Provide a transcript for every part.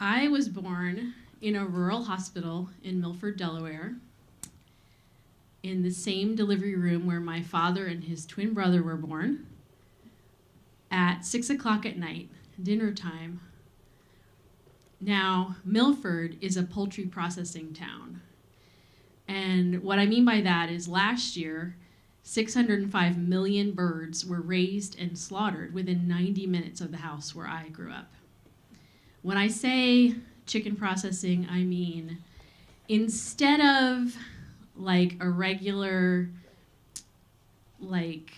I was born in a rural hospital in Milford, Delaware, in the same delivery room where my father and his twin brother were born, at 6 o'clock at night, dinner time. Now, Milford is a poultry processing town. And what I mean by that is last year, 605 million birds were raised and slaughtered within 90 minutes of the house where I grew up. When I say chicken processing, I mean instead of like a regular, like,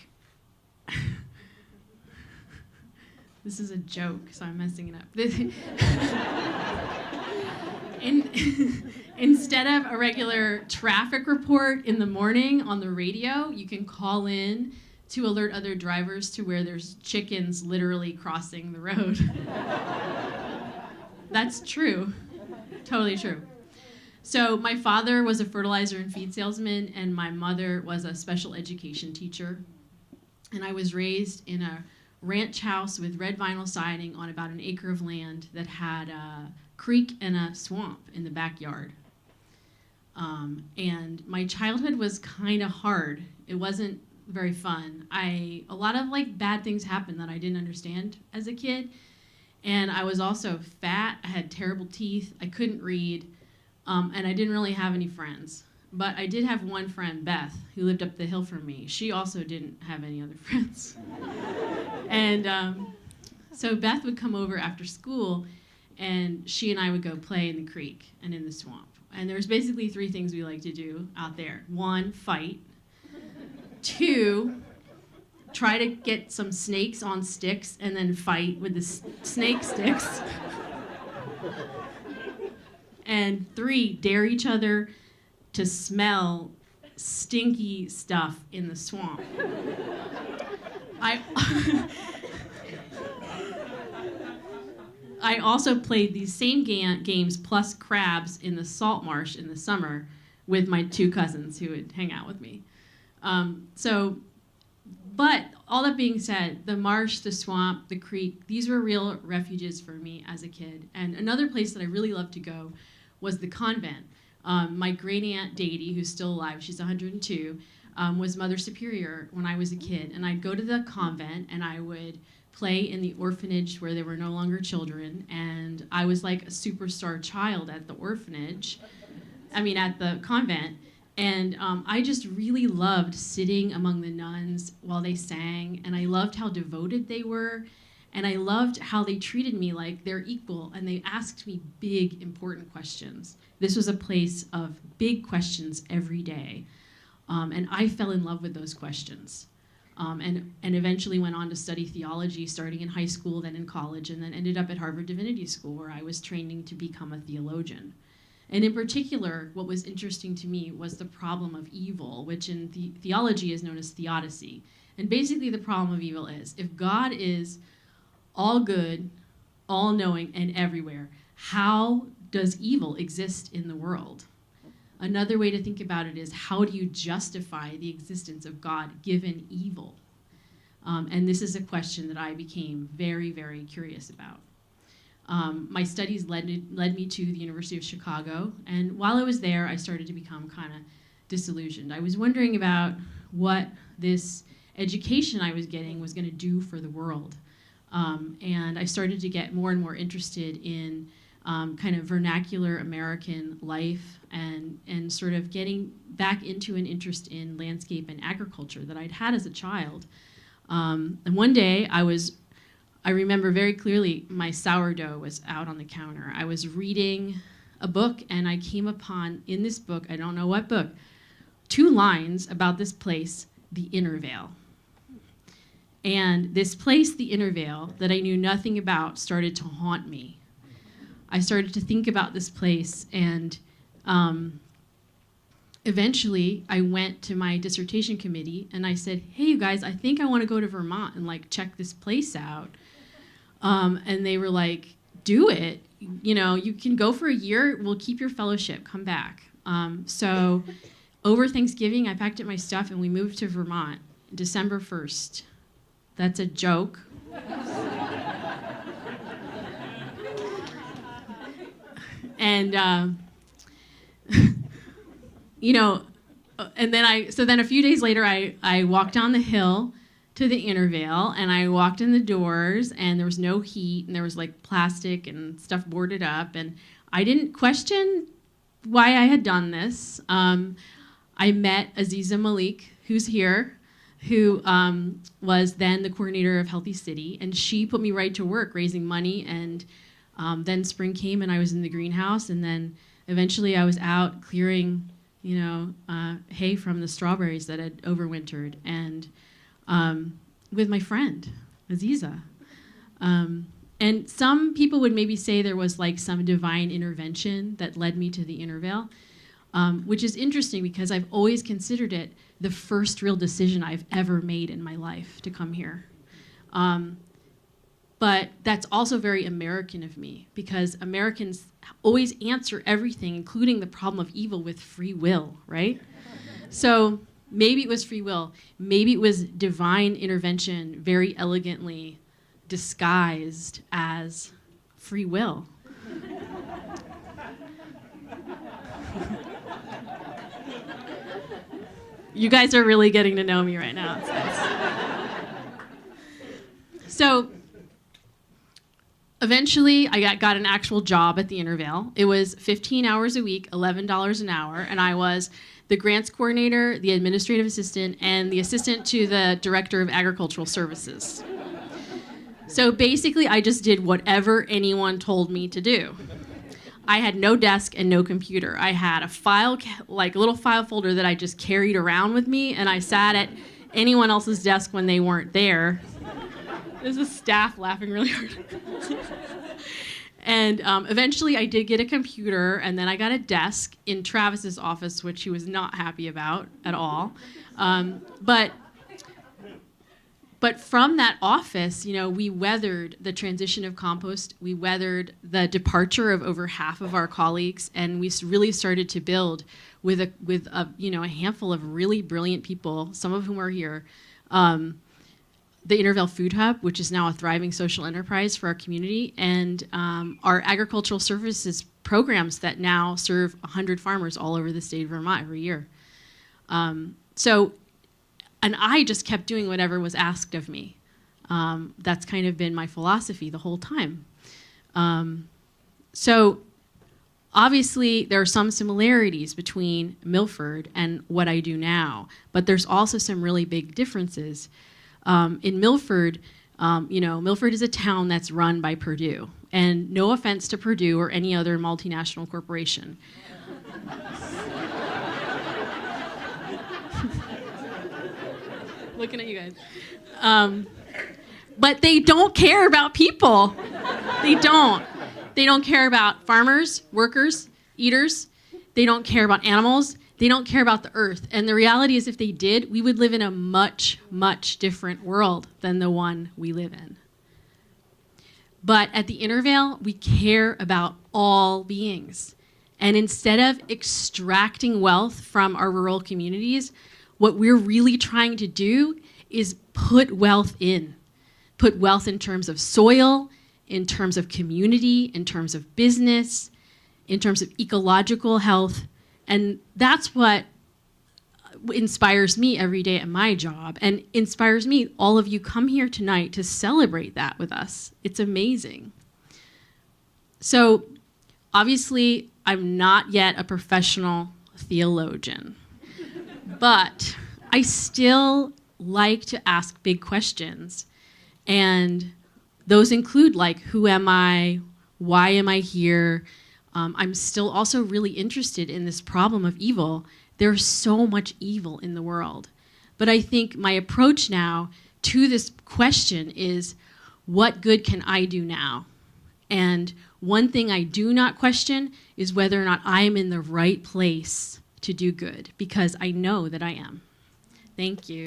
this is a joke, so I'm messing it up. Instead of a regular traffic report in the morning on the radio, you can call in to alert other drivers to where there's chickens literally crossing the road. That's true. Totally true. So my father was a fertilizer and feed salesman, and my mother was a special education teacher. And I was raised in a ranch house with red vinyl siding on about an acre of land that had a creek and a swamp in the backyard. And my childhood was kind of hard. It wasn't very fun. A lot of like bad things happened that I didn't understand as a kid. And I was also fat. I had terrible teeth. I couldn't read. And I didn't really have any friends. But I did have one friend, Beth, who lived up the hill from me. She also didn't have any other friends. And so Beth would come over after school, and she and I would go play in the creek and in the swamp. And there's basically 3 things we like to do out there. 1, fight. 2, try to get some snakes on sticks and then fight with the snake sticks. And 3, dare each other to smell stinky stuff in the swamp. I also played these same games plus crabs in the salt marsh in the summer with my 2 cousins who would hang out with me. But all that being said, the marsh, the swamp, the creek, these were real refuges for me as a kid. And another place that I really loved to go was the convent. My great aunt Dady, who's still alive, she's 102, was Mother Superior when I was a kid. And I'd go to the convent and I would play in the orphanage where there were no longer children. And I was like a superstar child at the orphanage, at the convent. And I just really loved sitting among the nuns while they sang. And I loved how devoted they were. And I loved how they treated me like their equal. And they asked me big, important questions. This was a place of big questions every day. And I fell in love with those questions. And eventually went on to study theology, starting in high school, then in college, and then ended up at Harvard Divinity School, where I was training to become a theologian. And in particular, what was interesting to me was the problem of evil, which in theology is known as theodicy. And basically the problem of evil is, if God is all good, all-knowing, and everywhere, how does evil exist in the world? Another way to think about it is, how do you justify the existence of God given evil? And this is a question that I became very, very curious about. My studies led me to the University of Chicago, and while I was there, I started to become kind of disillusioned. I was wondering about what this education I was getting was going to do for the world. And I started to get more and more interested in kind of vernacular American life and sort of getting back into an interest in landscape and agriculture that I'd had as a child. And one day I remember very clearly my sourdough was out on the counter. I was reading a book and I came upon, in this book, I don't know what book, 2 lines about this place, the Intervale. And this place, the Intervale, that I knew nothing about, started to haunt me. I started to think about this place, and eventually I went to my dissertation committee and I said, hey, you guys, I think I want to go to Vermont and like check this place out. And they were like, do it. You can go for a year. We'll keep your fellowship. Come back. So over Thanksgiving, I packed up my stuff and we moved to Vermont, December 1st. That's a joke. And, you know, and then a few days later, I walked down the hill to the Intervale, and I walked in the doors, and there was no heat, and there was like plastic and stuff boarded up, and I didn't question why I had done this. I met Aziza Malik, who's here, who was then the coordinator of Healthy City, and she put me right to work raising money, and then spring came and I was in the greenhouse, and then eventually I was out clearing, hay from the strawberries that had overwintered, and with my friend, Aziza. And some people would maybe say there was like some divine intervention that led me to the Intervale, which is interesting because I've always considered it the first real decision I've ever made in my life to come here. But that's also very American of me, because Americans always answer everything, including the problem of evil, with free will, right? So maybe it was free will. Maybe it was divine intervention very elegantly disguised as free will. You guys are really getting to know me right now. It's nice. So eventually I got an actual job at the Intervale. It was 15 hours a week, $11 an hour, and I was the grants coordinator, the administrative assistant, and the assistant to the director of agricultural services. So basically, I just did whatever anyone told me to do. I had no desk and no computer. I had a little file folder that I just carried around with me, and I sat at anyone else's desk when they weren't there. There's the staff laughing really hard. And eventually I did get a computer, and then I got a desk in Travis's office, which he was not happy about at all. But from that office, we weathered the transition of compost. We weathered the departure of over half of our colleagues, and we really started to build with a handful of really brilliant people, some of whom are here. The Intervale Food Hub, which is now a thriving social enterprise for our community, and our agricultural services programs that now serve 100 farmers all over the state of Vermont every year. And I just kept doing whatever was asked of me. That's kind of been my philosophy the whole time. So obviously there are some similarities between Milford and what I do now, but there's also some really big differences. In Milford, Milford is a town that's run by Purdue. And no offense to Purdue or any other multinational corporation. Looking at you guys. But they don't care about people. They don't. They don't care about farmers, workers, eaters. They don't care about animals. They don't care about the earth. And the reality is, if they did, we would live in a much, much different world than the one we live in. But at the Intervale, we care about all beings. And instead of extracting wealth from our rural communities, what we're really trying to do is put wealth in. Put wealth in terms of soil, in terms of community, in terms of business, in terms of ecological health. And that's what inspires me every day at my job, and inspires me. All of you come here tonight to celebrate that with us. It's amazing. So obviously, I'm not yet a professional theologian, but I still like to ask big questions. And those include, like, who am I? Why am I here? I'm still also really interested in this problem of evil. There's so much evil in the world. But I think my approach now to this question is, what good can I do now? And one thing I do not question is whether or not I am in the right place to do good, because I know that I am. Thank you.